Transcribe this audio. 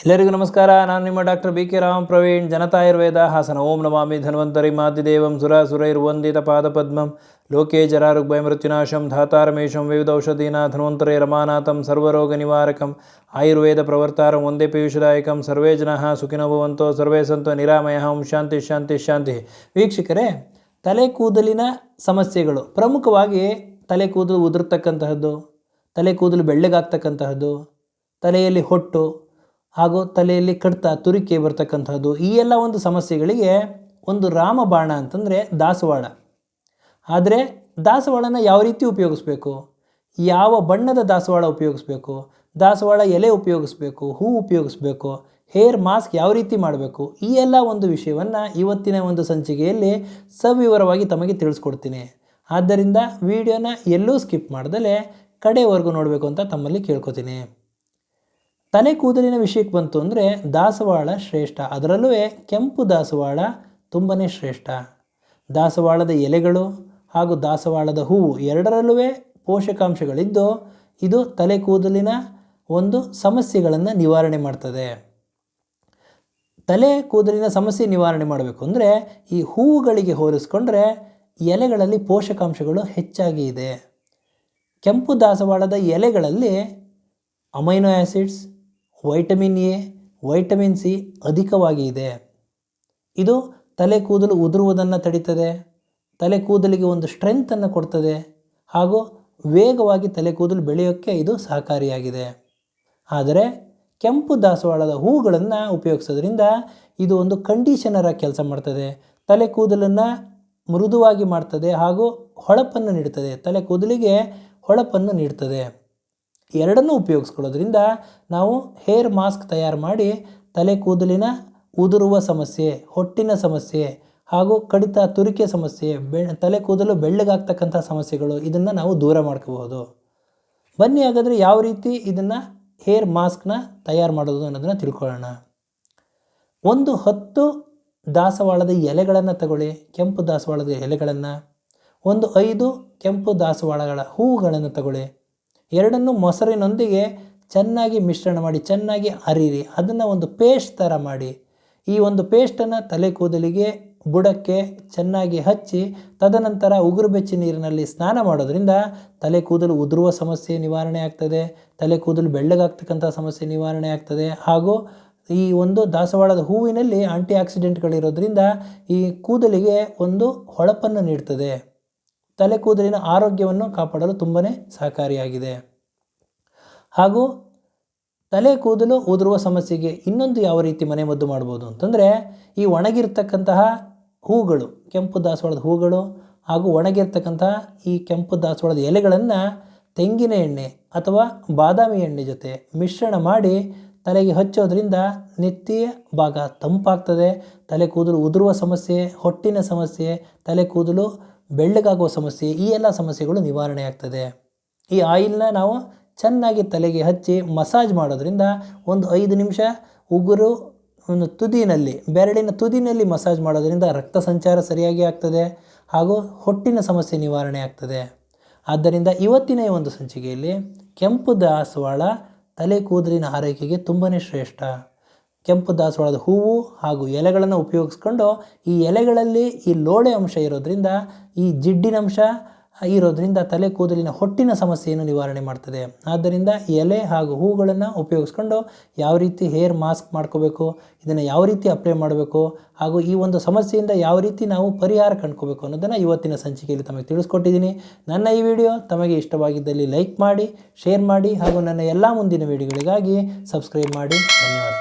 ಎಲ್ಲರಿಗೂ ನಮಸ್ಕಾರ. ನಾನು ನಿಮ್ಮ doctor B K Ram Praveen, Janata Ayurveda Hassan. ಓಂ ನಮಾಮಿ ಧನ್ವಂತರಿ ಮಾದಿದೇವಂ ಸುರಸುರೈರ್ವಂದಿತ ಪಾದಪದ್ಮಂ ಲೋಕೆ ಜರಾರುಗ್ಭಯಮೃತ್ಯುನಾಶಂ ಧಾತಾರಮೇಶಂ ವಿವಿಧ ಔಷಧೀನಾ ಧನ್ವಂತರೇ ರಮಾನಾಥಂ ಸರ್ವರೋಗ ನಿವಾರಕಂ ಆಯುರ್ವೇದ ಪ್ರವರ್ತಾರಂ ವಂದೇ ಪೀಯೂಷದಾಯಕಂ. ಸರ್ವೇ ಜನಃ ಸುಖಿನೋ ಭವಂತೋ ಸರ್ವೇ ಸಂತೋ ನಿರಾಮಯಃ. ಓಂ ಶಾಂತಿ ಶಾಂತಿ ಶಾಂತಿ. ವೀಕ್ಷಕರೇ, ತಲೆ ಕೂದಲಿನ ಸಮಸ್ಯೆಗಳು ಪ್ರಮುಖವಾಗಿ ತಲೆ ಕೂದಲು ಉದುರ್ತಕ್ಕಂತಹದ್ದು, ತಲೆ ಕೂದಲು ಬೆಳ್ಳಗಾಗ್ತಕ್ಕಂತಹದ್ದು, ತಲೆಯಲ್ಲಿ ಹೊಟ್ಟು ಹಾಗೂ ತಲೆಯಲ್ಲಿ ಕಡಿತ ತುರಿಕೆ ಬರ್ತಕ್ಕಂಥದ್ದು, ಈ ಎಲ್ಲ ಒಂದು ಸಮಸ್ಯೆಗಳಿಗೆ ಒಂದು ರಾಮಬಾಣ ಅಂತಂದರೆ ದಾಸವಾಳ. ಆದರೆ ದಾಸವಾಳನ ಯಾವ ರೀತಿ ಉಪಯೋಗಿಸ್ಬೇಕು, ಯಾವ ಬಣ್ಣದ ದಾಸವಾಳ ಉಪಯೋಗಿಸ್ಬೇಕು, ದಾಸವಾಳ ಎಲೆ ಉಪಯೋಗಿಸ್ಬೇಕು, ಹೂ ಉಪಯೋಗಿಸ್ಬೇಕು, ಹೇರ್ ಮಾಸ್ಕ್ ಯಾವ ರೀತಿ ಮಾಡಬೇಕು, ಈ ಎಲ್ಲ ಒಂದು ವಿಷಯವನ್ನು ಇವತ್ತಿನ ಒಂದು ಸಂಚಿಕೆಯಲ್ಲಿ ಸವಿವರವಾಗಿ ತಮಗೆ ತಿಳಿಸ್ಕೊಡ್ತೀನಿ. ಆದ್ದರಿಂದ ವಿಡಿಯೋನ ಎಲ್ಲೂ ಸ್ಕಿಪ್ ಮಾಡ್ದಲೇ ಕಡೆವರೆಗೂ ನೋಡಬೇಕು ಅಂತ ತಮ್ಮಲ್ಲಿ ಕೇಳ್ಕೊತೀನಿ. ತಲೆ ಕೂದಲಿನ ವಿಷಯಕ್ಕೆ ಬಂತು ಅಂದರೆ ದಾಸವಾಳ ಶ್ರೇಷ್ಠ, ಅದರಲ್ಲೂ ಕೆಂಪು ದಾಸವಾಳ ತುಂಬಾ ಶ್ರೇಷ್ಠ. ದಾಸವಾಳದ ಎಲೆಗಳು ಹಾಗೂ ದಾಸವಾಳದ ಹೂವು ಎರಡರಲ್ಲೂ ಪೋಷಕಾಂಶಗಳಿದ್ದು ಇದು ತಲೆ ಕೂದಲಿನ ಒಂದು ಸಮಸ್ಯೆಗಳನ್ನು ನಿವಾರಣೆ ಮಾಡ್ತದೆ. ತಲೆ ಕೂದಲಿನ ಸಮಸ್ಯೆ ನಿವಾರಣೆ ಮಾಡಬೇಕು ಅಂದರೆ ಈ ಹೂವುಗಳಿಗೆ ಹೋಲಿಸ್ಕೊಂಡ್ರೆ ಎಲೆಗಳಲ್ಲಿ ಪೋಷಕಾಂಶಗಳು ಹೆಚ್ಚಾಗಿ ಇದೆ. ಕೆಂಪು ದಾಸವಾಳದ ಎಲೆಗಳಲ್ಲಿ amino acids, vitamin A, vitamin C ಅಧಿಕವಾಗಿ ಇದೆ. ಇದು ತಲೆ ಕೂದಲು ಉದುರುವುದನ್ನು ತಡೀತದೆ, ತಲೆ ಕೂದಲಿಗೆ ಒಂದು ಸ್ಟ್ರೆಂತನ್ನು ಕೊಡ್ತದೆ ಹಾಗೂ ವೇಗವಾಗಿ ತಲೆ ಕೂದಲು ಬೆಳೆಯೋಕ್ಕೆ ಇದು ಸಹಕಾರಿಯಾಗಿದೆ. ಆದರೆ ಕೆಂಪು ದಾಸವಾಳದ ಹೂಗಳನ್ನು ಉಪಯೋಗಿಸೋದ್ರಿಂದ ಇದು ಒಂದು ಕಂಡೀಷನರ ಕೆಲಸ ಮಾಡ್ತದೆ, ತಲೆ ಕೂದಲನ್ನು ಮೃದುವಾಗಿ ಮಾಡ್ತದೆ ಹಾಗೂ ಹೊಳಪನ್ನು ನೀಡ್ತದೆ, ತಲೆ ಕೂದಲಿಗೆ ಹೊಳಪನ್ನು ನೀಡ್ತದೆ. ಎರಡನ್ನೂ ಉಪಯೋಗಿಸ್ಕೊಳ್ಳೋದ್ರಿಂದ ನಾವು ಹೇರ್ ಮಾಸ್ಕ್ ತಯಾರು ಮಾಡಿ ತಲೆ ಕೂದಲಿನ ಉದುರುವ ಸಮಸ್ಯೆ, ಹೊಟ್ಟಿನ ಸಮಸ್ಯೆ ಹಾಗೂ ಕಡಿತ ತುರಿಕೆ ಸಮಸ್ಯೆ, ತಲೆ ಕೂದಲು ಬೆಳ್ಳಗಾಗ್ತಕ್ಕಂಥ ಸಮಸ್ಯೆಗಳು, ಇದನ್ನು ನಾವು ದೂರ ಮಾಡ್ಕೋಬಹುದು. ಬನ್ನಿ ಹಾಗಾದರೆ ಯಾವ ರೀತಿ ಇದನ್ನು ಹೇರ್ ಮಾಸ್ಕ್ನ ತಯಾರು ಮಾಡೋದು ಅನ್ನೋದನ್ನು ತಿಳ್ಕೊಳ್ಳೋಣ. ಒಂದು 10 ದಾಸವಾಳದ ಎಲೆಗಳನ್ನು ತಗೊಳ್ಳಿ, ಕೆಂಪು ದಾಸವಾಳದ ಎಲೆಗಳನ್ನು. ಒಂದು 5 ಕೆಂಪು ದಾಸವಾಳಗಳ ಹೂವುಗಳನ್ನು ತಗೊಳ್ಳಿ. ಎರಡನ್ನೂ ಮೊಸರಿನೊಂದಿಗೆ ಚೆನ್ನಾಗಿ ಮಿಶ್ರಣ ಮಾಡಿ ಚೆನ್ನಾಗಿ ಅರಿರಿ, ಅದನ್ನು ಒಂದು ಪೇಸ್ಟ್ ಥರ ಮಾಡಿ. ಈ ಒಂದು ಪೇಸ್ಟನ್ನು ತಲೆ ಕೂದಲಿಗೆ ಬುಡಕ್ಕೆ ಚೆನ್ನಾಗಿ ಹಚ್ಚಿ ತದನಂತರ ಉಗುರು ಬೆಚ್ಚಿ ನೀರಿನಲ್ಲಿ ಸ್ನಾನ ಮಾಡೋದ್ರಿಂದ ತಲೆ ಕೂದಲು ಉದುರುವ ಸಮಸ್ಯೆ ನಿವಾರಣೆ ಆಗ್ತದೆ, ತಲೆ ಕೂದಲು ಬೆಳ್ಳಗಾಗ್ತಕ್ಕಂಥ ಸಮಸ್ಯೆ ನಿವಾರಣೆ ಆಗ್ತದೆ ಹಾಗೂ ಈ ಒಂದು ದಾಸವಾಳದ ಹೂವಿನಲ್ಲಿ ಆಂಟಿ ಆಕ್ಸಿಡೆಂಟ್ಗಳಿರೋದ್ರಿಂದ ಈ ಕೂದಲಿಗೆ ಒಂದು ಹೊಳಪನ್ನು ನೀಡ್ತದೆ, ತಲೆ ಕೂದಲಿನ ಆರೋಗ್ಯವನ್ನು ಕಾಪಾಡಲು ತುಂಬಾ ಸಹಕಾರಿಯಾಗಿದೆ. ಹಾಗೂ ತಲೆ ಕೂದಲು ಉದುರುವ ಸಮಸ್ಯೆಗೆ ಇನ್ನೊಂದು ಯಾವ ರೀತಿ ಮನೆಮದ್ದು ಮಾಡ್ಬೋದು ಅಂತಂದರೆ ಈ ಒಣಗಿರ್ತಕ್ಕಂತಹ ಹೂಗಳು, ಕೆಂಪು ದಾಸವಾಳದ ಹೂಗಳು ಹಾಗೂ ಒಣಗಿರ್ತಕ್ಕಂತಹ ಈ ಕೆಂಪು ದಾಸವಾಳದ ಎಲೆಗಳನ್ನು ತೆಂಗಿನ ಎಣ್ಣೆ ಅಥವಾ ಬಾದಾಮಿ ಎಣ್ಣೆ ಜೊತೆ ಮಿಶ್ರಣ ಮಾಡಿ ತಲೆಗೆ ಹಚ್ಚೋದ್ರಿಂದ ನೆತ್ತಿಯ ಭಾಗ ತಂಪಾಗ್ತದೆ, ತಲೆ ಕೂದಲು ಉದುರುವ ಸಮಸ್ಯೆ, ಹೊಟ್ಟಿನ ಸಮಸ್ಯೆ, ತಲೆ ಕೂದಲು ಬೆಳ್ಳಗಾಗುವ ಸಮಸ್ಯೆ, ಈ ಎಲ್ಲ ಸಮಸ್ಯೆಗಳು ನಿವಾರಣೆ ಆಗ್ತದೆ. ಈ ಆಯಿಲ್ನ ನಾವು ಚೆನ್ನಾಗಿ ತಲೆಗೆ ಹಚ್ಚಿ ಮಸಾಜ್ ಮಾಡೋದ್ರಿಂದ ಒಂದು 5 ನಿಮಿಷ ಉಗುರು ಒಂದು ತುದಿನಲ್ಲಿ, ಬೆರಳಿನ ತುದಿನಲ್ಲಿ ಮಸಾಜ್ ಮಾಡೋದ್ರಿಂದ ರಕ್ತ ಸಂಚಾರ ಸರಿಯಾಗಿ ಆಗ್ತದೆ ಹಾಗೂ ಹೊಟ್ಟಿನ ಸಮಸ್ಯೆ ನಿವಾರಣೆ ಆಗ್ತದೆ. ಆದ್ದರಿಂದ ಇವತ್ತಿನ ಈ ಒಂದು ಸಂಚಿಕೆಯಲ್ಲಿ ಕೆಂಪು ದಾಸವಾಳ ತಲೆ ಕೂದಲಿನ ಆರೈಕೆಗೆ ತುಂಬಾ ಶ್ರೇಷ್ಠ. ಕೆಂಪು ದಾಸವಾಳದ ಹೂವು ಹಾಗೂ ಎಲೆಗಳನ್ನು ಉಪಯೋಗಿಸ್ಕೊಂಡು ಈ ಎಲೆಗಳಲ್ಲಿ ಈ ಲೋಳೆ ಅಂಶ ಇರೋದ್ರಿಂದ, ಈ ಜಿಡ್ಡಿನಂಶ ಇರೋದ್ರಿಂದ ತಲೆ ಕೂದಲಿನ ಹೊಟ್ಟಿನ ಸಮಸ್ಯೆಯನ್ನು ನಿವಾರಣೆ ಮಾಡ್ತದೆ. ಆದ್ದರಿಂದ ಎಲೆ ಹಾಗೂ ಹೂಗಳನ್ನು ಉಪಯೋಗಿಸ್ಕೊಂಡು ಯಾವ ರೀತಿ ಹೇರ್ ಮಾಸ್ಕ್ ಮಾಡ್ಕೋಬೇಕು, ಇದನ್ನು ಯಾವ ರೀತಿ ಅಪ್ಲೈ ಮಾಡಬೇಕು ಹಾಗೂ ಈ ಒಂದು ಸಮಸ್ಯೆಯಿಂದ ಯಾವ ರೀತಿ ನಾವು ಪರಿಹಾರ ಕಂಡ್ಕೋಬೇಕು ಅನ್ನೋದನ್ನು ಇವತ್ತಿನ ಸಂಚಿಕೆಯಲ್ಲಿ ತಮಗೆ ತಿಳಿಸ್ಕೊಟ್ಟಿದ್ದೀನಿ. ನನ್ನ ಈ ವಿಡಿಯೋ ತಮಗೆ ಇಷ್ಟವಾಗಿದ್ದಲ್ಲಿ ಲೈಕ್ ಮಾಡಿ, ಶೇರ್ ಮಾಡಿ ಹಾಗೂ ನನ್ನ ಎಲ್ಲ ಮುಂದಿನ ವಿಡಿಯೋಗಳಿಗಾಗಿ ಸಬ್ಸ್ಕ್ರೈಬ್ ಮಾಡಿ. ಧನ್ಯವಾದ.